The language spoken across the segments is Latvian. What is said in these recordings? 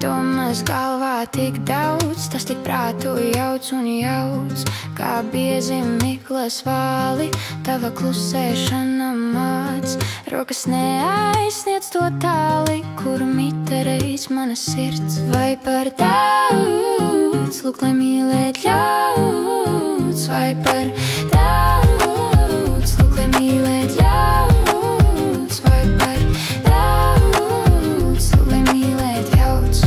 Domas galvā tik daudz, tas tik prātu jauc un jauc, kā biezi miklas vāli, tava klusēšana māc. Rokas neaizsniedz to tāli, kur mita reiz mana sirds. Vai par daudz, lūk, lai mīlēt ļauts, vai par daudz, lūk, lai mīlēt ļauts, vai par daudz, lūk, lai mīlēt ļauts.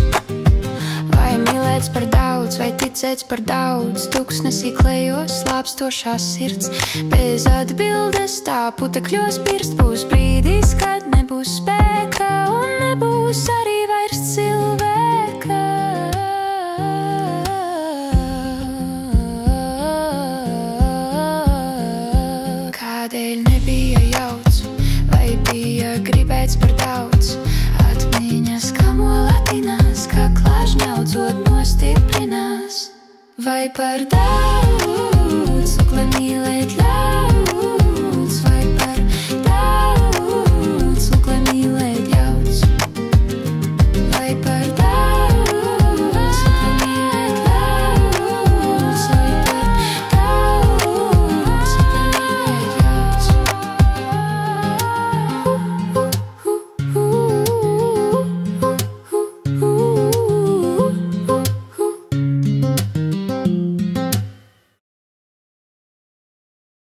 Vai mīlēts par daudz, vai ticēts par daudz, tuksnesī klejos slāpstošā sirds. Bez atbildes tā putekļos pirst, būs brīdis, kad nebūs spēka un nebūs arī vairs cilvēka. Kādēļ nebija jauts, vai bija gribēts par daudz? Atmiņas, kā molatinās, kā klāžņaudzot nostiprinās. Vai par daudz, lūk, lai mīlēt ļauts?